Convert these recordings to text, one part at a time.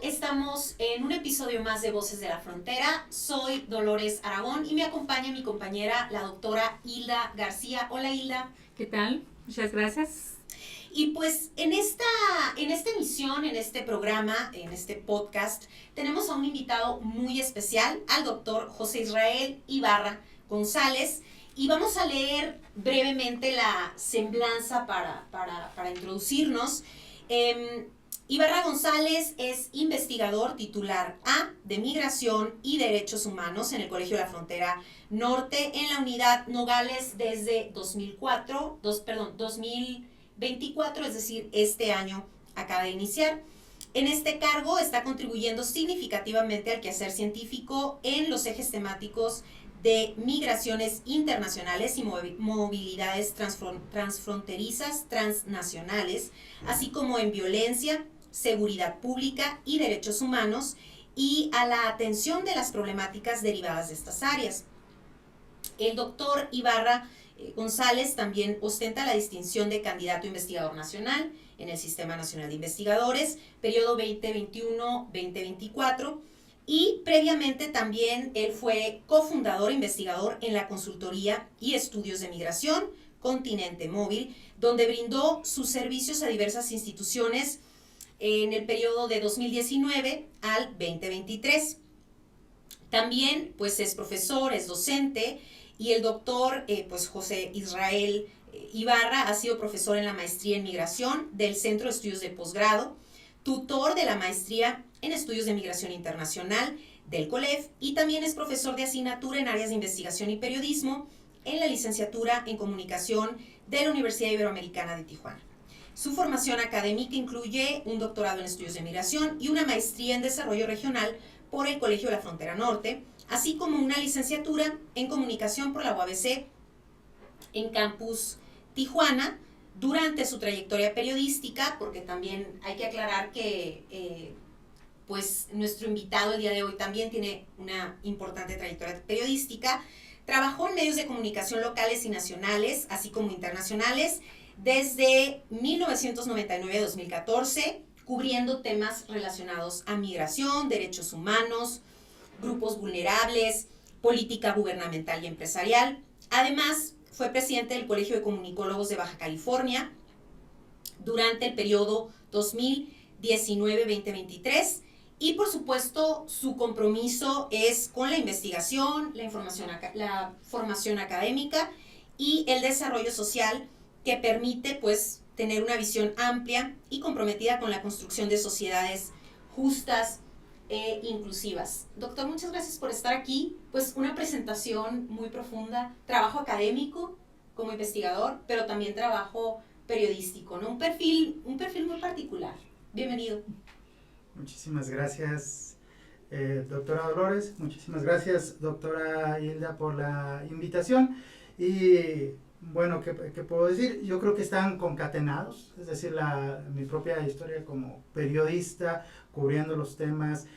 Estamos en un episodio más de Voces de la Frontera. Soy Dolores Aragón y me acompaña mi compañera, la doctora Hilda García. Hola, Hilda. ¿Qué tal? Muchas gracias. Y pues en esta emisión, en este programa, en este podcast, tenemos a un invitado muy especial, al doctor José Israel Ibarra González, y vamos a leer brevemente la semblanza para introducirnos. Ibarra González es investigador titular A de Migración y Derechos Humanos en el Colegio de la Frontera Norte en la unidad Nogales desde 2024, es decir, este año acaba de iniciar. En este cargo está contribuyendo significativamente al quehacer científico en los ejes temáticos de migraciones internacionales y movilidades transfronterizas transnacionales, así como en violencia, seguridad pública y derechos humanos, y a la atención de las problemáticas derivadas de estas áreas. El doctor Ibarra González también ostenta la distinción de candidato investigador nacional en el Sistema Nacional de Investigadores, periodo 2021-2024, y previamente también él fue cofundador e investigador en la consultoría y estudios de migración Continente Móvil, donde brindó sus servicios a diversas instituciones en el periodo de 2019 al 2023. También pues es profesor, es docente, y el doctor pues José Israel Ibarra ha sido profesor en la maestría en migración del Centro de Estudios de Posgrado, tutor de la maestría en estudios de migración internacional del COLEF, y también es profesor de asignatura en áreas de investigación y periodismo en la licenciatura en comunicación de la Universidad Iberoamericana de Tijuana. Su formación académica incluye un doctorado en estudios de migración y una maestría en desarrollo regional por el Colegio de la Frontera Norte, así como una licenciatura en comunicación por la UABC en Campus Tijuana. Durante su trayectoria periodística, porque también hay que aclarar que pues nuestro invitado el día de hoy también tiene una importante trayectoria periodística, trabajó en medios de comunicación locales y nacionales, así como internacionales, desde 1999 a 2014, cubriendo temas relacionados a migración, derechos humanos, grupos vulnerables, política gubernamental y empresarial. Además, fue presidente del Colegio de Comunicólogos de Baja California durante el periodo 2019-2023, y por supuesto su compromiso es con la investigación, la formación académica y el desarrollo social, que permite pues tener una visión amplia y comprometida con la construcción de sociedades justas e inclusivas. Doctor, muchas gracias por estar aquí. Pues una presentación muy profunda, trabajo académico como investigador, pero también trabajo periodístico, ¿no? Un perfil muy particular. Bienvenido. Muchísimas gracias, doctora Dolores. Muchísimas gracias, doctora Hilda, por la invitación. Y bueno, ¿qué puedo decir? Yo creo que están concatenados, es decir, mi propia historia como periodista, cubriendo los temas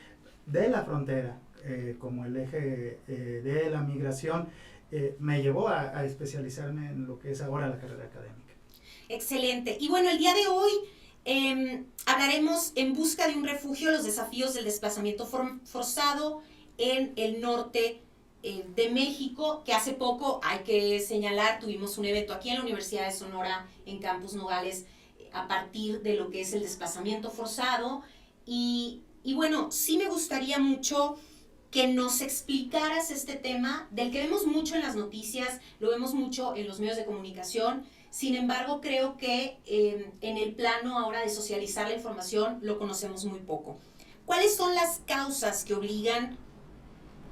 de la frontera, como el eje de la migración, me llevó a especializarme en lo que es ahora la carrera académica. Excelente. Y bueno, el día de hoy hablaremos en busca de un refugio, los desafíos del desplazamiento forzado en el norte de México, que hace poco, hay que señalar, tuvimos un evento aquí en la Universidad de Sonora, en Campus Nogales, a partir de lo que es el desplazamiento forzado. Y bueno, sí me gustaría mucho que nos explicaras este tema, del que vemos mucho en las noticias, lo vemos mucho en los medios de comunicación. Sin embargo, creo que en el plano ahora de socializar la información lo conocemos muy poco. ¿Cuáles son las causas que obligan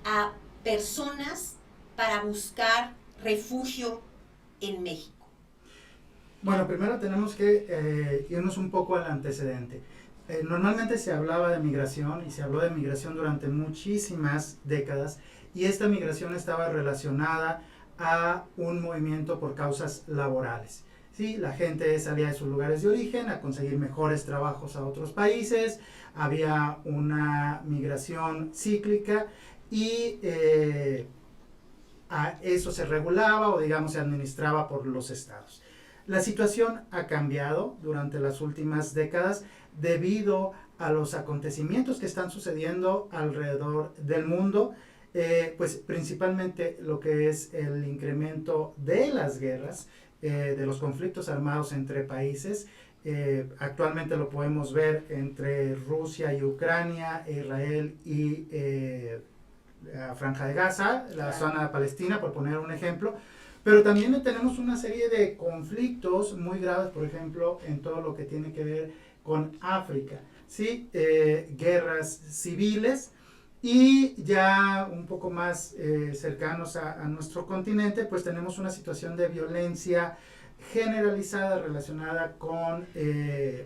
a personas para buscar refugio en México? Bueno, primero tenemos que irnos un poco al antecedente. Normalmente se hablaba de migración y se habló de migración durante muchísimas décadas, y esta migración estaba relacionada a un movimiento por causas laborales. ¿Sí? La gente salía de sus lugares de origen a conseguir mejores trabajos a otros países, había una migración cíclica y a eso se regulaba o digamos se administraba por los estados. La situación ha cambiado durante las últimas décadas debido a los acontecimientos que están sucediendo alrededor del mundo, pues principalmente lo que es el incremento de las guerras, de los conflictos armados entre países. Actualmente lo podemos ver entre Rusia y Ucrania, Israel y la Franja de Gaza, la zona palestina, por poner un ejemplo. Pero también tenemos una serie de conflictos muy graves, por ejemplo, en todo lo que tiene que ver con África, ¿sí? Guerras civiles, y ya un poco más cercanos a nuestro continente, pues tenemos una situación de violencia generalizada relacionada con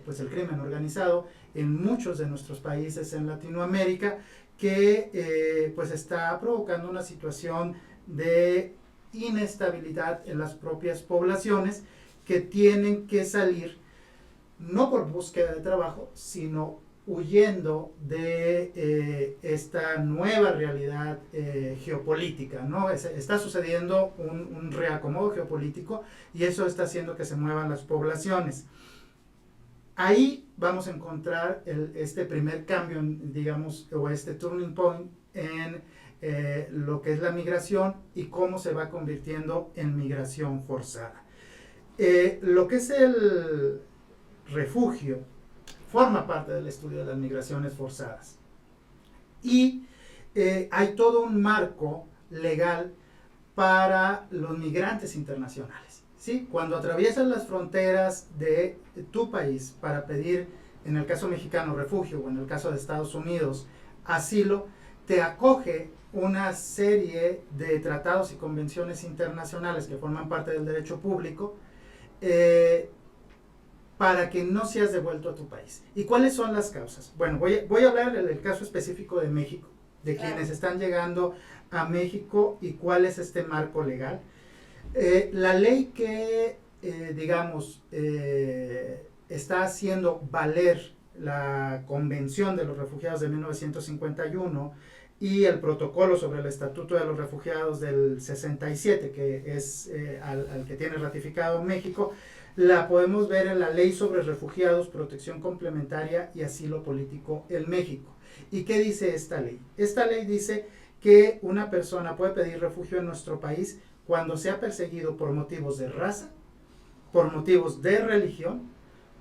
pues el crimen organizado en muchos de nuestros países en Latinoamérica, que pues está provocando una situación de inestabilidad en las propias poblaciones, que tienen que salir no por búsqueda de trabajo, sino huyendo de esta nueva realidad geopolítica, ¿no? Está sucediendo un reacomodo geopolítico, y eso está haciendo que se muevan las poblaciones. Ahí vamos a encontrar este primer cambio, digamos, o este turning point en lo que es la migración y cómo se va convirtiendo en migración forzada. Lo que es el refugio forma parte del estudio de las migraciones forzadas, y hay todo un marco legal para los migrantes internacionales, ¿sí? Cuando atraviesas las fronteras de tu país para pedir, en el caso mexicano, refugio, o en el caso de Estados Unidos, asilo, te acoge una serie de tratados y convenciones internacionales que forman parte del derecho público, para que no seas devuelto a tu país. ¿Y cuáles son las causas? Bueno, voy a hablar del caso específico de México, de quienes están llegando a México y cuál es este marco legal. La ley que, digamos, está haciendo valer la Convención de los Refugiados de 1951 y el protocolo sobre el Estatuto de los Refugiados del 67, que es al que tiene ratificado México, la podemos ver en la Ley sobre Refugiados, Protección Complementaria y Asilo Político en México. ¿Y qué dice esta ley? Esta ley dice que una persona puede pedir refugio en nuestro país cuando sea perseguido por motivos de raza, por motivos de religión,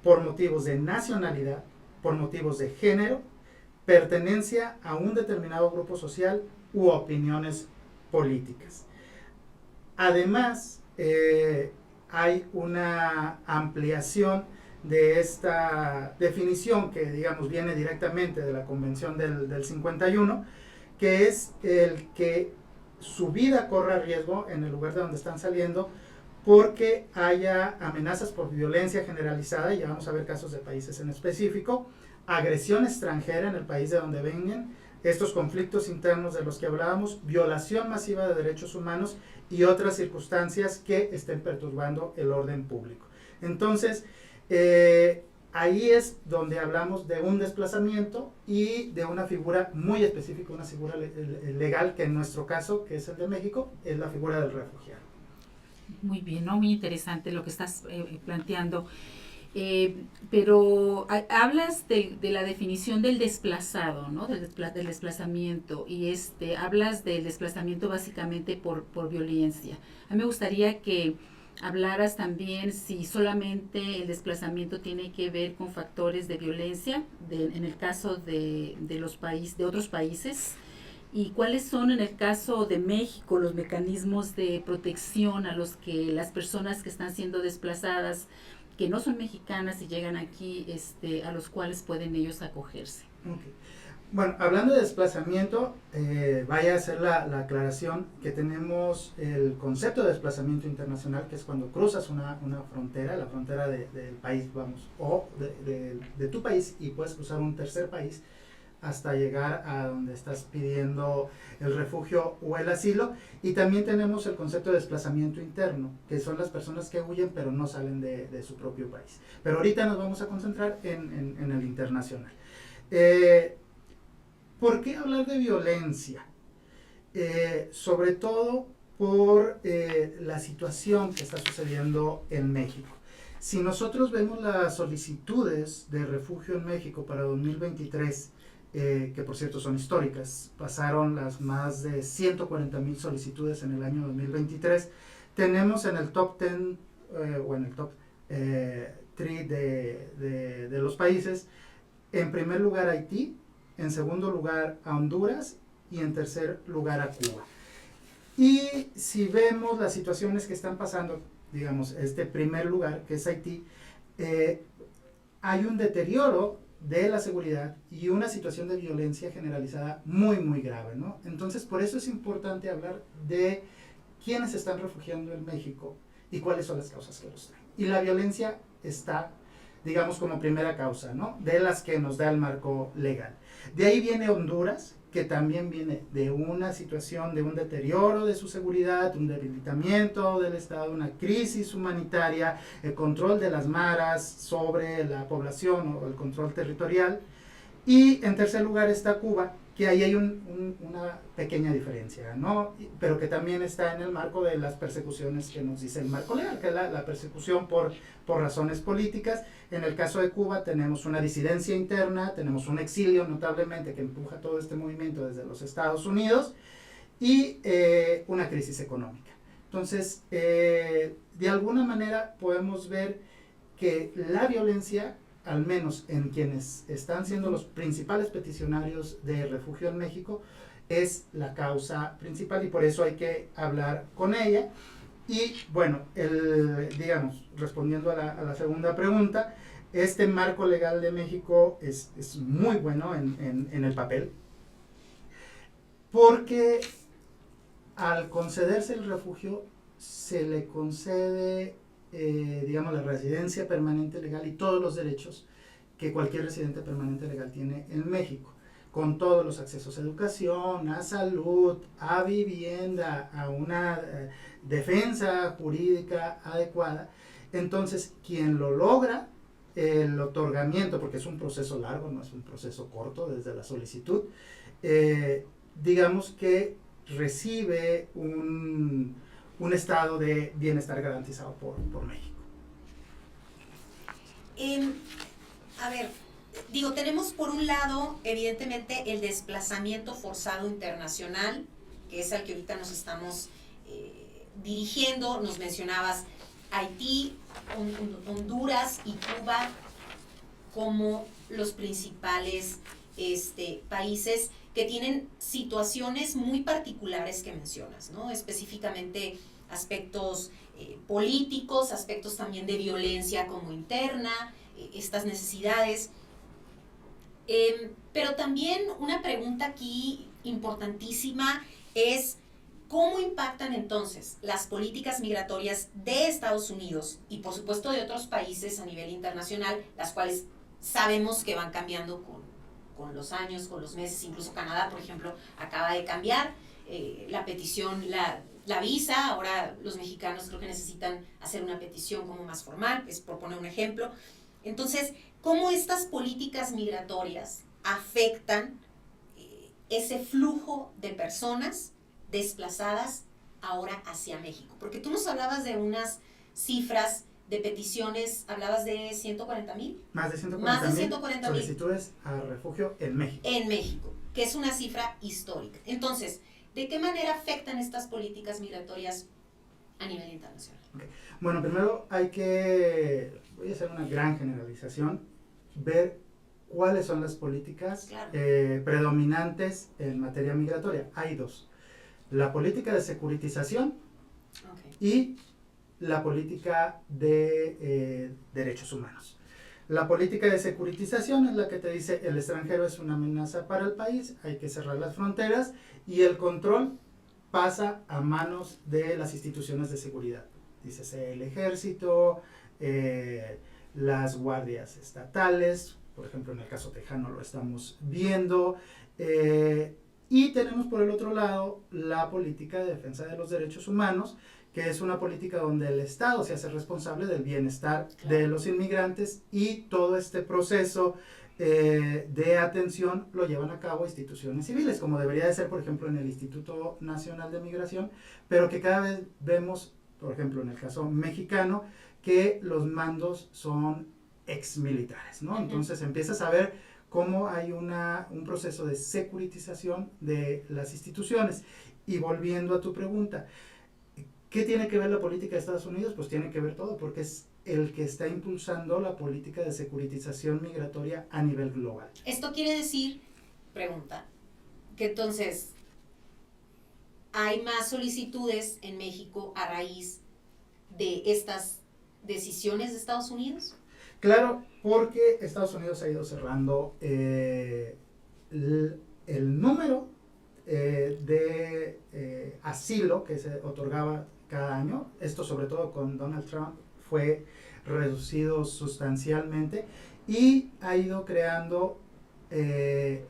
por motivos de nacionalidad, por motivos de género, pertenencia a un determinado grupo social u opiniones políticas. Además, hay una ampliación de esta definición que, digamos, viene directamente de la Convención del 51, que es el que su vida corra riesgo en el lugar de donde están saliendo porque haya amenazas por violencia generalizada, y ya vamos a ver casos de países en específico, agresión extranjera en el país de donde vengan, estos conflictos internos de los que hablábamos, violación masiva de derechos humanos y otras circunstancias que estén perturbando el orden público. Entonces, ahí es donde hablamos de un desplazamiento y de una figura muy específica, una figura legal, que en nuestro caso, que es el de México, es la figura del refugiado. Muy bien, ¿no? Muy interesante lo que estás planteando. Pero hablas de la definición del desplazado, ¿no? Del desplazamiento, y hablas del desplazamiento básicamente por violencia. A mí me gustaría que hablaras también si solamente el desplazamiento tiene que ver con factores de violencia, en el caso de otros países, y cuáles son en el caso de México los mecanismos de protección a los que las personas que están siendo desplazadas, que no son mexicanas y llegan aquí, a los cuales pueden ellos acogerse. Okay. Bueno, hablando de desplazamiento, vaya a hacer la aclaración que tenemos el concepto de desplazamiento internacional, que es cuando cruzas una frontera, la frontera del país, vamos, o de tu país, y puedes cruzar un tercer país hasta llegar a donde estás pidiendo el refugio o el asilo. Y también tenemos el concepto de desplazamiento interno, que son las personas que huyen pero no salen de su propio país. Pero ahorita nos vamos a concentrar en el internacional. ¿Por qué hablar de violencia? Sobre todo por la situación que está sucediendo en México. Si nosotros vemos las solicitudes de refugio en México para 2023, que por cierto son históricas, pasaron las más de 140,000 solicitudes en el año 2023, tenemos en el top 10 o en el top 3 de los países, en primer lugar Haití, en segundo lugar a Honduras y en tercer lugar a Cuba. Y si vemos las situaciones que están pasando, digamos, este primer lugar, que es Haití, hay un deterioro de la seguridad y una situación de violencia generalizada muy, muy grave, ¿no? Entonces, por eso es importante hablar de quiénes están refugiando en México y cuáles son las causas que los traen. Y la violencia está, digamos, como primera causa, ¿no? De las que nos da el marco legal. De ahí viene Honduras, que también viene de una situación de un deterioro de su seguridad, un debilitamiento del Estado, una crisis humanitaria, el control de las maras sobre la población o el control territorial. Y en tercer lugar está Cuba, que ahí hay una pequeña diferencia, ¿no? Pero que también está en el marco de las persecuciones que nos dice el marco legal, que es la persecución por razones políticas. En el caso de Cuba tenemos una disidencia interna, tenemos un exilio notablemente que empuja todo este movimiento desde los Estados Unidos y una crisis económica. Entonces, de alguna manera podemos ver que la violencia, al menos en quienes están siendo los principales peticionarios de refugio en México, es la causa principal y por eso hay que hablar con ella. Y bueno, digamos, respondiendo a la segunda pregunta, este marco legal de México es muy bueno en el papel, porque al concederse el refugio se le concede digamos, la residencia permanente legal y todos los derechos que cualquier residente permanente legal tiene en México, con todos los accesos a educación, a salud, a vivienda, a una defensa jurídica adecuada. Entonces, quien lo logra, el otorgamiento, porque es un proceso largo, no es un proceso corto desde la solicitud, digamos que recibe un estado de bienestar garantizado por México. A ver, digo, tenemos por un lado, evidentemente, el desplazamiento forzado internacional, que es al que ahorita nos estamos dirigiendo. Nos mencionabas Haití, Honduras y Cuba como los principales países que tienen situaciones muy particulares que mencionas, ¿no? Específicamente aspectos políticos, aspectos también de violencia como interna, estas necesidades. Pero también una pregunta aquí importantísima es ¿cómo impactan entonces las políticas migratorias de Estados Unidos y por supuesto de otros países a nivel internacional, las cuales sabemos que van cambiando con los años, con los meses? Incluso Canadá, por ejemplo, acaba de cambiar la petición, la visa. Ahora los mexicanos creo que necesitan hacer una petición como más formal, es por poner un ejemplo. Entonces, ¿cómo estas políticas migratorias afectan ese flujo de personas desplazadas ahora hacia México? Porque tú nos hablabas de unas cifras de peticiones, hablabas de 140,000. Más de 140,000 solicitudes a refugio en México. En México, que es una cifra histórica. Entonces, ¿de qué manera afectan estas políticas migratorias a nivel internacional? Okay. Bueno, primero voy a hacer una gran generalización, ver cuáles son las políticas predominantes en materia migratoria. Hay dos: la política de securitización y la política de derechos humanos. La política de securitización es la que te dice el extranjero es una amenaza para el país, hay que cerrar las fronteras y el control pasa a manos de las instituciones de seguridad. Dícese el ejército, las guardias estatales, por ejemplo en el caso tejano lo estamos viendo, y tenemos por el otro lado la política de defensa de los derechos humanos, que es una política donde el Estado se hace responsable del bienestar de los inmigrantes y todo este proceso de atención lo llevan a cabo instituciones civiles, como debería de ser, por ejemplo, en el Instituto Nacional de Migración, pero que cada vez vemos, por ejemplo, en el caso mexicano, que los mandos son exmilitares, ¿no? Entonces empiezas a ver cómo hay un proceso de securitización de las instituciones. Y volviendo a tu pregunta, ¿qué tiene que ver la política de Estados Unidos? Pues tiene que ver todo, porque es el que está impulsando la política de securitización migratoria a nivel global. Esto quiere decir, pregunta, que entonces hay más solicitudes en México a raíz de estas decisiones de Estados Unidos. Claro, porque Estados Unidos ha ido cerrando el número de asilo que se otorgaba cada año. Esto sobre todo con Donald Trump fue reducido sustancialmente y ha ido creando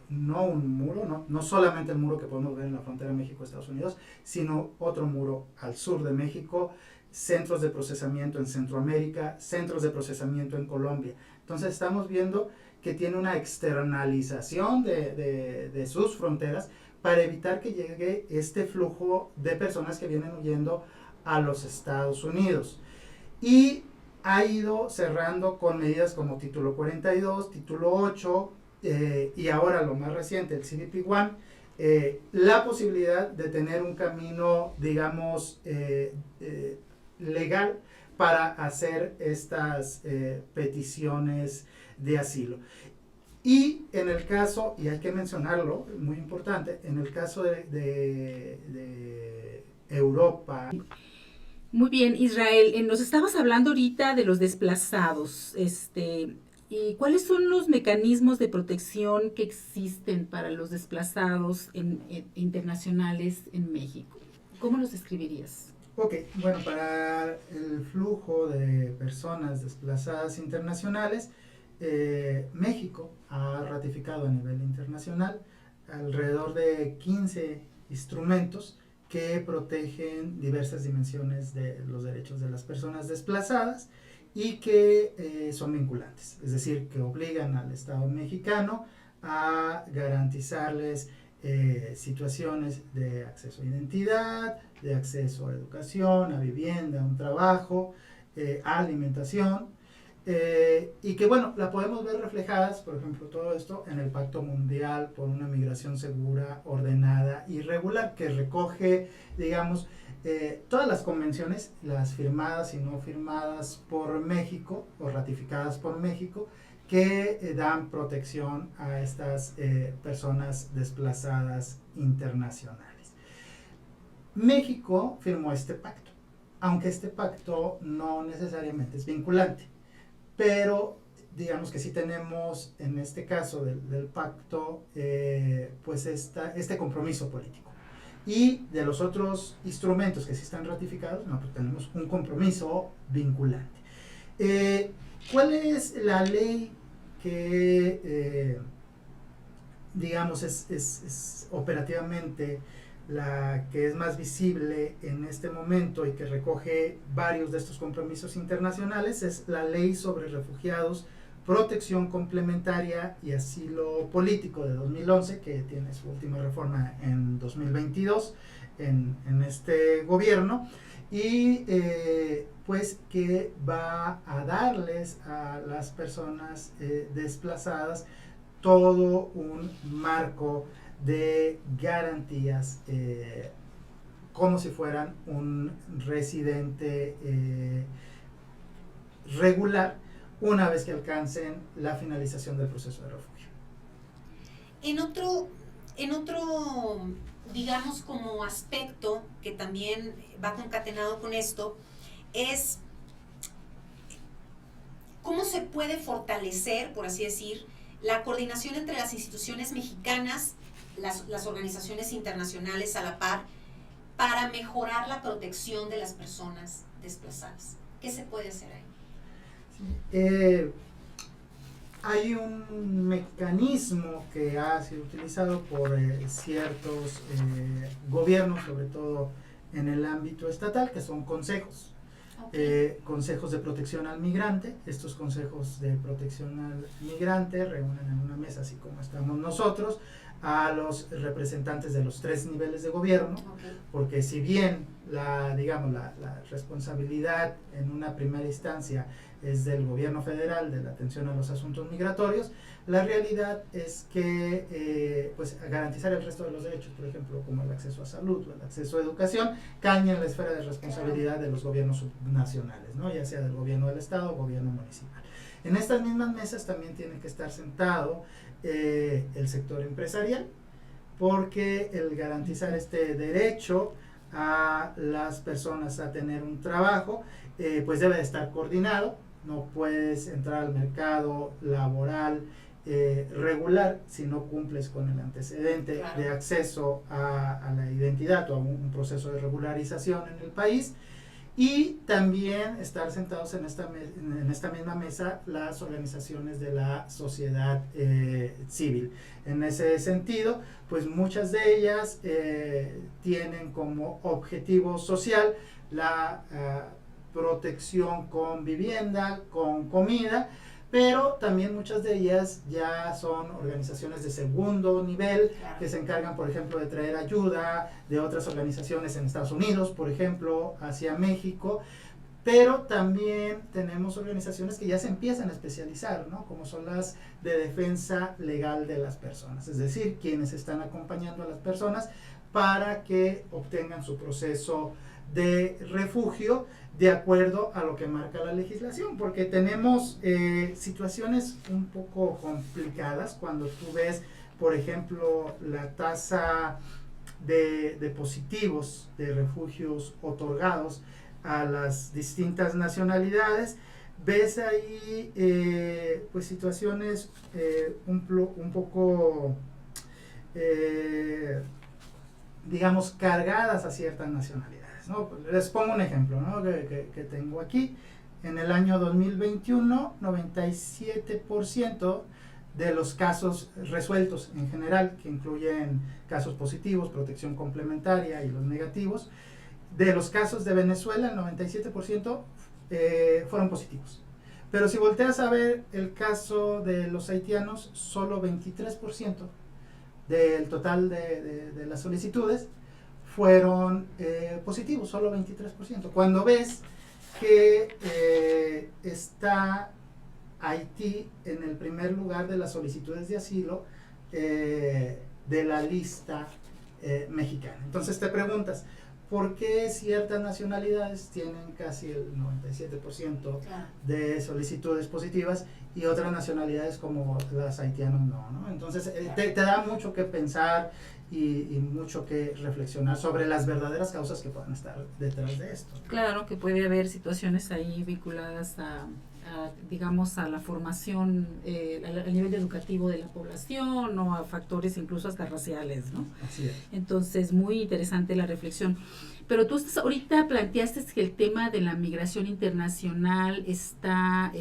no un muro, no solamente el muro que podemos ver en la frontera México-Estados Unidos, sino otro muro al sur de México, centros de procesamiento en Centroamérica, centros de procesamiento en Colombia. Entonces estamos viendo que tiene una externalización de sus fronteras para evitar que llegue este flujo de personas que vienen huyendo a los Estados Unidos. Y ha ido cerrando con medidas como Título 42, Título 8, y ahora lo más reciente, el CBP-1, la posibilidad de tener un camino, digamos, legal para hacer estas peticiones de asilo. Y en el caso, y hay que mencionarlo, muy importante, en el caso de Europa. Muy bien, Israel, nos estabas hablando ahorita de los desplazados, ¿y cuáles son los mecanismos de protección que existen para los desplazados internacionales en México? ¿Cómo los describirías? Ok, bueno, para el flujo de personas desplazadas internacionales, México ha ratificado a nivel internacional alrededor de 15 instrumentos que protegen diversas dimensiones de los derechos de las personas desplazadas y que son vinculantes, es decir, que obligan al Estado mexicano a garantizarles situaciones de acceso a identidad, de acceso a educación, a vivienda, a un trabajo, a alimentación, y que bueno, la podemos ver reflejadas, por ejemplo, todo esto en el Pacto Mundial por una Migración Segura, Ordenada y Regular, que recoge, digamos, todas las convenciones, las firmadas y no firmadas por México o ratificadas por México, que dan protección a estas personas desplazadas internacionales. México firmó este pacto, aunque este pacto no necesariamente es vinculante, pero digamos que sí tenemos en este caso del pacto pues este compromiso político. Y de los otros instrumentos que sí están ratificados, no, pues tenemos un compromiso vinculante. ¿Cuál es la ley que digamos es operativamente la que es más visible en este momento y que recoge varios de estos compromisos internacionales? Es la Ley sobre Refugiados, Protección Complementaria y Asilo Político de 2011, que tiene su última reforma en 2022 en este gobierno, y pues que va a darles a las personas desplazadas todo un marco de garantías como si fueran un residente regular una vez que alcancen la finalización del proceso de refugio. En otro, digamos, como aspecto que también va concatenado con esto, es cómo se puede fortalecer, por así decir, la coordinación entre las instituciones mexicanas, las organizaciones internacionales a la par, para mejorar la protección de las personas desplazadas. ¿Qué se puede hacer ahí? Hay un mecanismo que ha sido utilizado por ciertos gobiernos, sobre todo en el ámbito estatal, que son consejos. Okay. Consejos de protección al migrante. Estos consejos de protección al migrante reúnen en una mesa, así como estamos nosotros, a los representantes de los 3 niveles de gobierno, porque si bien la responsabilidad en una primera instancia es del gobierno federal de la atención a los asuntos migratorios, la realidad es que pues garantizar el resto de los derechos, por ejemplo, como el acceso a salud o el acceso a educación, caen en la esfera de responsabilidad de los gobiernos subnacionales, ¿no? Ya sea del gobierno del estado o gobierno municipal. En estas mismas mesas también tiene que estar sentado el sector empresarial, porque el garantizar este derecho a las personas a tener un trabajo, pues debe de estar coordinado. No puedes entrar al mercado laboral regular si no cumples con el antecedente de acceso a la identidad o a un proceso de regularización en el país. Y también estar sentados en esta misma mesa las organizaciones de la sociedad civil. En ese sentido, pues muchas de ellas tienen como objetivo social la protección con vivienda, con comida, pero también muchas de ellas ya son organizaciones de segundo nivel que se encargan, por ejemplo, de traer ayuda de otras organizaciones en Estados Unidos, por ejemplo, hacia México, pero también tenemos organizaciones que ya se empiezan a especializar, ¿no? Como son las de defensa legal de las personas, es decir, quienes están acompañando a las personas para que obtengan su proceso de refugio de acuerdo a lo que marca la legislación, porque tenemos situaciones un poco complicadas cuando tú ves, por ejemplo, la tasa de positivos de refugios otorgados a las distintas nacionalidades. Ves ahí pues situaciones un poco digamos cargadas a ciertas nacionalidades, ¿no? Les pongo un ejemplo, ¿no? que tengo aquí. En el año 2021, 97% de los casos resueltos en general, que incluyen casos positivos, protección complementaria y los negativos, de los casos de Venezuela, el 97% fueron positivos. Pero si volteas a ver el caso de los haitianos, solo 23% del total de las solicitudes fueron positivos, solo 23%. Cuando ves que está Haití en el primer lugar de las solicitudes de asilo de la lista mexicana. Entonces te preguntas, ¿por qué ciertas nacionalidades tienen casi el 97% de solicitudes positivas y otras nacionalidades como las haitianas no? Entonces te da mucho que pensar y mucho que reflexionar sobre las verdaderas causas que puedan estar detrás de esto. Claro que puede haber situaciones ahí vinculadas digamos, a la formación, al nivel educativo de la población o a factores incluso hasta raciales, ¿no? Así es. Entonces, muy interesante la reflexión. Pero tú ahorita planteaste que el tema de la migración internacional está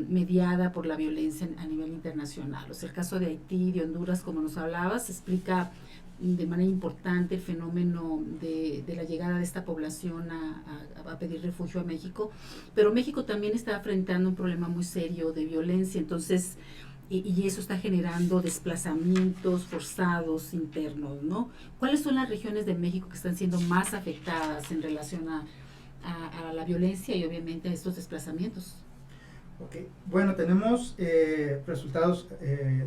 mediada por la violencia a nivel internacional. O sea, el caso de Haití, de Honduras, como nos hablabas, explica de manera importante el fenómeno de la llegada de esta población a pedir refugio a México, pero México también está enfrentando un problema muy serio de violencia, entonces, y eso está generando desplazamientos forzados internos, ¿no? ¿Cuáles son las regiones de México que están siendo más afectadas en relación a la violencia y obviamente a estos desplazamientos? Okay. Bueno, tenemos resultados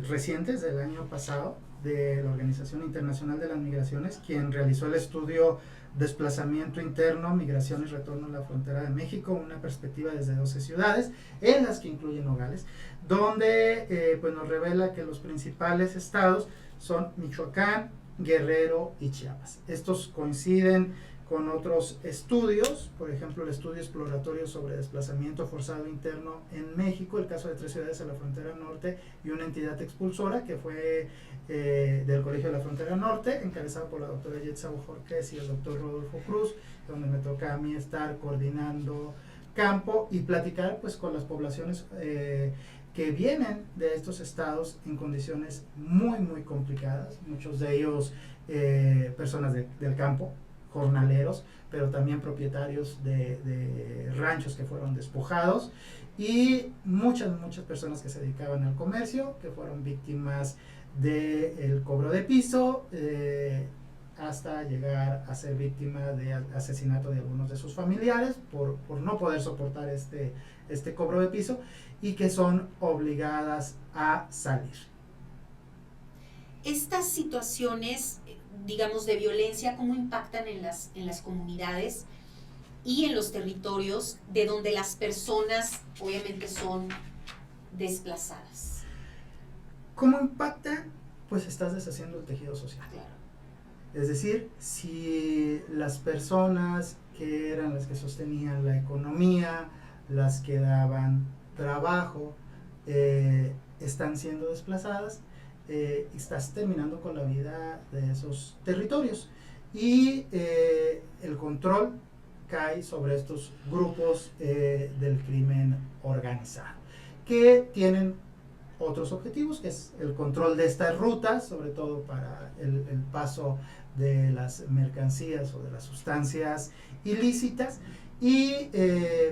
recientes del año pasado de la Organización Internacional de las Migraciones, quien realizó el estudio Desplazamiento Interno, Migración y Retorno a la Frontera de México, una perspectiva desde 12 ciudades, en las que incluyen Nogales, donde pues nos revela que los principales estados son Michoacán, Guerrero y Chiapas. Estos coinciden con otros estudios, por ejemplo el estudio exploratorio sobre desplazamiento forzado interno en México, el caso de 3 ciudades a la frontera norte y una entidad expulsora que fue del Colegio de la Frontera Norte, encabezado por la doctora Yetza Bojorquez y el doctor Rodolfo Cruz, donde me toca a mí estar coordinando campo y platicar pues con las poblaciones que vienen de estos estados en condiciones muy muy complicadas, muchos de ellos personas del campo, jornaleros, pero también propietarios de ranchos que fueron despojados y muchas personas que se dedicaban al comercio, que fueron víctimas del cobro de piso hasta llegar a ser víctima de asesinato de algunos de sus familiares por no poder soportar este cobro de piso y que son obligadas a salir. Estas situaciones, digamos, de violencia, ¿cómo impactan en las comunidades y en los territorios de donde las personas obviamente son desplazadas? ¿Cómo impacta? Pues estás deshaciendo el tejido social. Claro. Es decir, si las personas que eran las que sostenían la economía, las que daban trabajo, están siendo desplazadas, estás terminando con la vida de esos territorios. Y el control cae sobre estos grupos del crimen organizado, que tienen otros objetivos, que es el control de estas rutas, sobre todo para el paso de las mercancías o de las sustancias ilícitas, y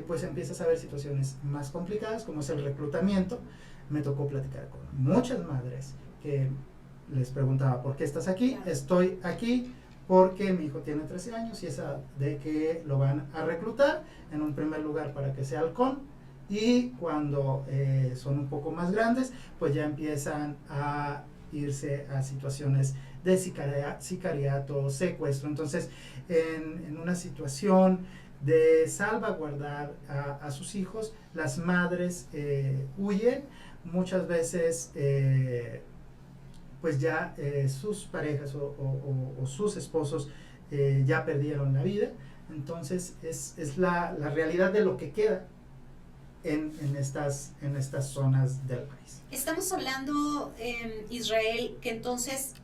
pues empiezas a ver situaciones más complicadas, como es el reclutamiento. Me tocó platicar con muchas madres que les preguntaba, ¿por qué estás aquí? Claro. Estoy aquí porque mi hijo tiene 13 años y es de que lo van a reclutar, en un primer lugar para que sea halcón, y cuando son un poco más grandes, pues ya empiezan a irse a situaciones de sicariato, secuestro. Entonces, en una situación de salvaguardar a sus hijos, las madres huyen. Muchas veces pues ya sus parejas o sus esposos ya perdieron la vida. Entonces es la realidad de lo que queda en estas zonas del país. Estamos hablando, Israel, que entonces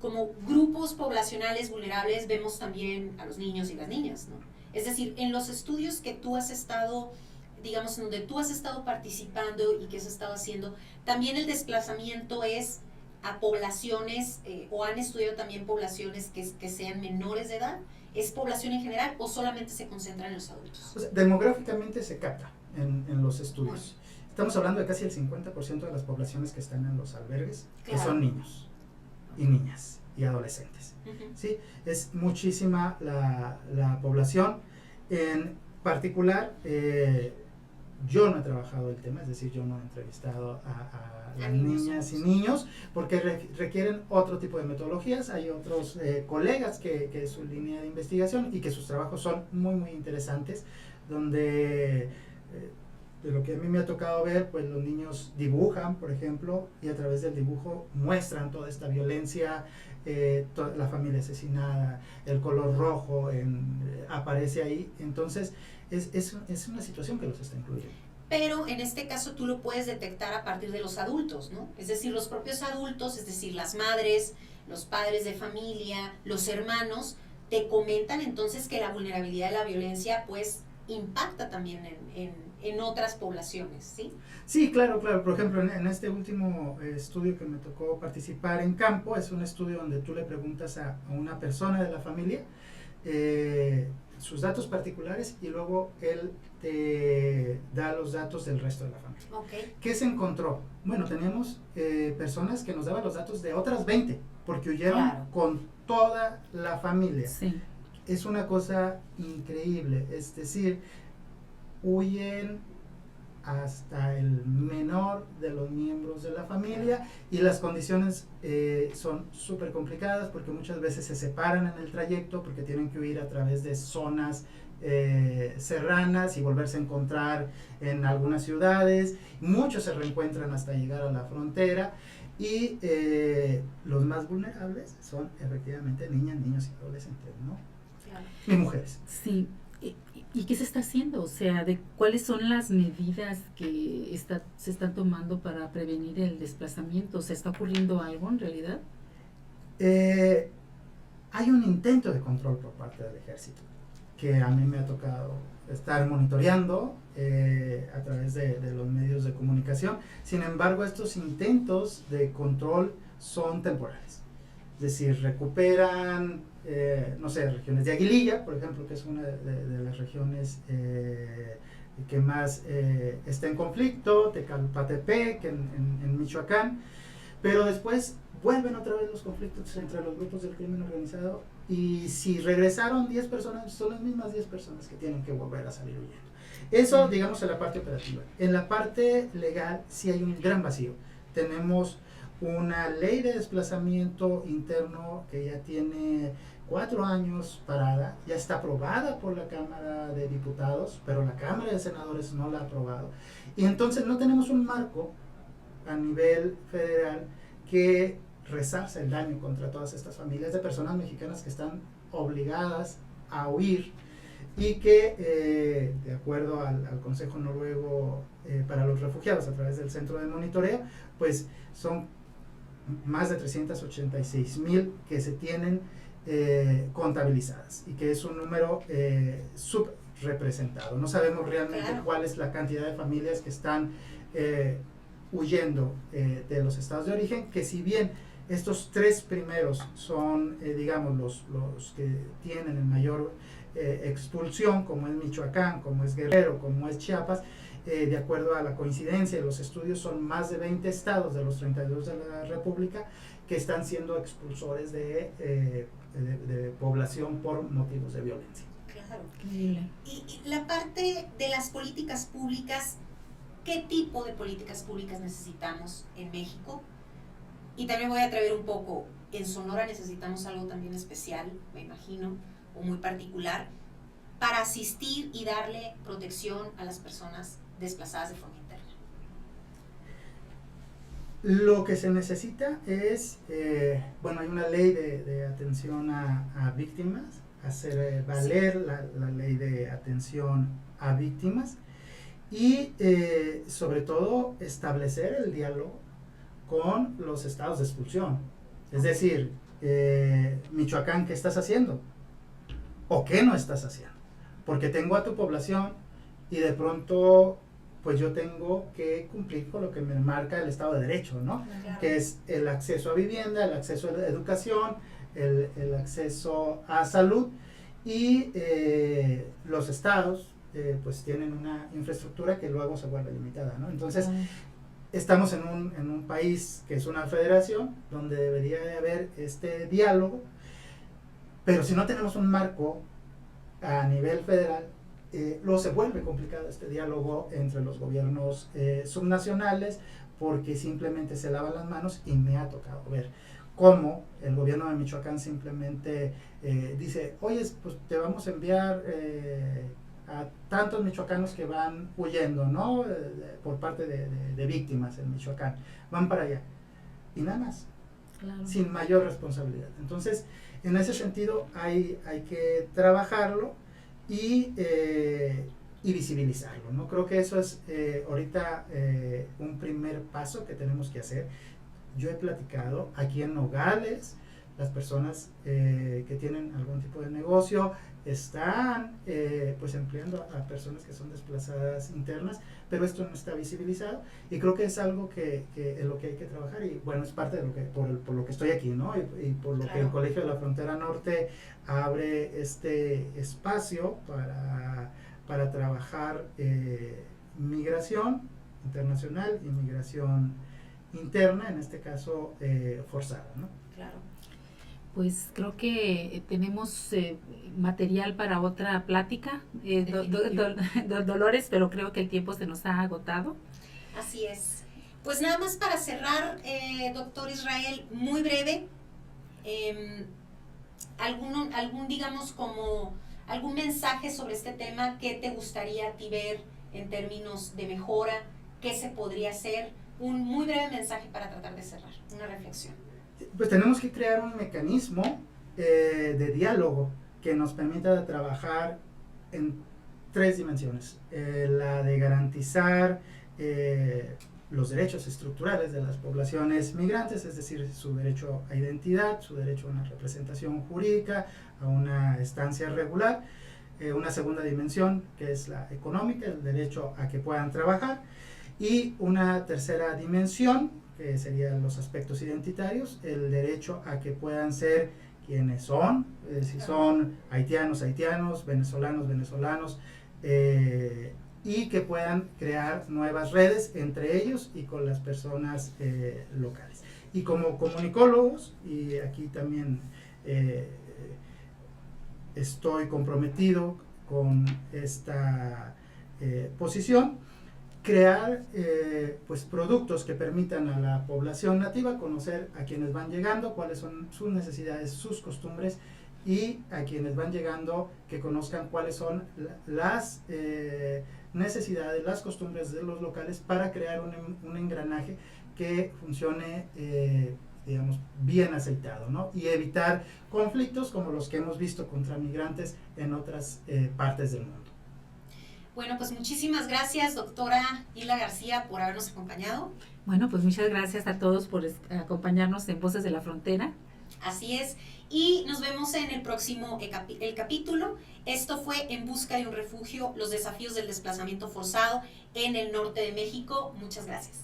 como grupos poblacionales vulnerables vemos también a los niños y las niñas, ¿no? Es decir, en los estudios que tú has estado, digamos, en donde tú has estado participando y que has estado haciendo, también el desplazamiento es a poblaciones, o han estudiado también poblaciones que sean menores de edad. ¿Es población en general o solamente se concentra en los adultos? O sea, demográficamente se capta en los estudios. Estamos hablando de casi el 50% de las poblaciones que están en los albergues, claro, que son niños y niñas y adolescentes. ¿Sí? Es muchísima la población. En particular, yo no he trabajado el tema, es decir, yo no he entrevistado a las niñas y niños, porque requieren otro tipo de metodologías. Hay otros colegas que es su línea de investigación y que sus trabajos son muy, muy interesantes, donde de lo que a mí me ha tocado ver, pues los niños dibujan, por ejemplo, y a través del dibujo muestran toda esta violencia, la familia asesinada, el color rojo aparece ahí. Entonces es una situación que los está incluyendo. Pero en este caso tú lo puedes detectar a partir de los adultos, ¿no? Es decir, los propios adultos, es decir, las madres, los padres de familia, los hermanos, te comentan entonces que la vulnerabilidad de la violencia pues impacta también en otras poblaciones, ¿sí? Sí, claro. Por ejemplo, en este último estudio que me tocó participar en campo, es un estudio donde tú le preguntas a una persona de la familia sus datos particulares y luego él te da los datos del resto de la familia. Okay. ¿Qué se encontró? Bueno, tenemos personas que nos daban los datos de otras 20, porque huyeron, claro, con toda la familia. Sí. Es una cosa increíble, es decir, huyen hasta el menor de los miembros de la familia, y las condiciones son súper complicadas porque muchas veces se separan en el trayecto porque tienen que huir a través de zonas serranas y volverse a encontrar en algunas ciudades. Muchos se reencuentran hasta llegar a la frontera, y los más vulnerables son efectivamente niñas, niños y adolescentes, ¿no? Claro. Y mujeres. Sí. ¿Y qué se está haciendo? O sea, ¿cuáles son las medidas que se están tomando para prevenir el desplazamiento? ¿Se está ocurriendo algo en realidad? Hay un intento de control por parte del ejército, que a mí me ha tocado estar monitoreando a través de los medios de comunicación. Sin embargo, estos intentos de control son temporales. Es decir, recuperan, no sé, regiones de Aguililla, por ejemplo, que es una de las regiones que más está en conflicto, Tecalpatepec, en Michoacán, pero después vuelven otra vez los conflictos entre los grupos del crimen organizado, y si regresaron 10 personas, son las mismas 10 personas que tienen que volver a salir huyendo. Eso, digamos, en la parte operativa. En la parte legal sí hay un gran vacío. Tenemos una ley de desplazamiento interno que ya tiene 4 años parada, ya está aprobada por la Cámara de Diputados, pero la Cámara de Senadores no la ha aprobado. Y entonces no tenemos un marco a nivel federal que resarce el daño contra todas estas familias de personas mexicanas que están obligadas a huir y que, de acuerdo al Consejo Noruego para los Refugiados, a través del Centro de Monitoreo, pues son más de 386,000 que se tienen contabilizadas, y que es un número subrepresentado. No sabemos realmente cuál es la cantidad de familias que están huyendo de los estados de origen, que si bien estos 3 primeros son, digamos, los que tienen el mayor expulsión, como es Michoacán, como es Guerrero, como es Chiapas, de acuerdo a la coincidencia de los estudios, son más de 20 estados de los 32 de la República que están siendo expulsores de población por motivos de violencia. Claro. Y la parte de las políticas públicas, ¿qué tipo de políticas públicas necesitamos en México? Y también voy a atrever un poco, en Sonora necesitamos algo también especial, me imagino, o muy particular, para asistir y darle protección a las personas desplazadas de forma interna. Lo que se necesita es, bueno, hay una ley de atención a víctimas, hacer valer la ley de atención a víctimas, y sobre todo establecer el diálogo con los estados de expulsión. Es decir, Michoacán, ¿qué estás haciendo? ¿O qué no estás haciendo? Porque tengo a tu población y de pronto pues yo tengo que cumplir con lo que me marca el Estado de Derecho, ¿no? Claro. Que es el acceso a vivienda, el acceso a la educación, el acceso a salud, y los estados pues tienen una infraestructura que luego se vuelve limitada, ¿no? Entonces estamos en un país que es una federación donde debería de haber este diálogo, pero si no tenemos un marco a nivel federal, luego se vuelve complicado este diálogo entre los gobiernos subnacionales, porque simplemente se lavan las manos, y me ha tocado ver cómo el gobierno de Michoacán simplemente dice, oye, pues te vamos a enviar a tantos michoacanos que van huyendo, ¿no? Por parte de víctimas en Michoacán, van para allá, y nada más, claro, sin mayor responsabilidad. Entonces, en ese sentido hay que trabajarlo y visibilizarlo, ¿no? Creo que eso es ahorita un primer paso que tenemos que hacer. Yo he platicado aquí en Nogales, las personas que tienen algún tipo de negocio están pues empleando a personas que son desplazadas internas, pero esto no está visibilizado, y creo que es algo que en lo que hay que trabajar, y bueno, es parte de lo que por lo que estoy aquí, ¿no? Y por lo que el Colegio de la Frontera Norte abre este espacio para trabajar migración internacional y migración interna, en este caso forzada, ¿no? Claro. Pues creo que tenemos material para otra plática, Dolores, pero creo que el tiempo se nos ha agotado. Así es. Pues nada más para cerrar, doctor Israel, muy breve, digamos, como algún mensaje sobre este tema, ¿qué te gustaría a ti ver en términos de mejora? ¿Qué se podría hacer? Un muy breve mensaje para tratar de cerrar, una reflexión. Pues tenemos que crear un mecanismo de diálogo que nos permita trabajar en 3 dimensiones. La de garantizar los derechos estructurales de las poblaciones migrantes, es decir, su derecho a identidad, su derecho a una representación jurídica, a una estancia regular. Una segunda dimensión, que es la económica, el derecho a que puedan trabajar. Y una tercera dimensión, que serían los aspectos identitarios, el derecho a que puedan ser quienes son, si son haitianos, venezolanos, y que puedan crear nuevas redes entre ellos y con las personas locales. Y como comunicólogos, y aquí también estoy comprometido con esta posición, crear pues productos que permitan a la población nativa conocer a quienes van llegando, cuáles son sus necesidades, sus costumbres, y a quienes van llegando que conozcan cuáles son las necesidades, las costumbres de los locales, para crear un engranaje que funcione digamos, bien aceitado, ¿no? Y evitar conflictos como los que hemos visto contra migrantes en otras partes del mundo. Bueno, pues muchísimas gracias, doctora Hilda García, por habernos acompañado. Bueno, pues muchas gracias a todos por acompañarnos en Voces de la Frontera. Así es, y nos vemos en el próximo capítulo. Esto fue En Busca de un Refugio, los desafíos del desplazamiento forzado en el norte de México. Muchas gracias.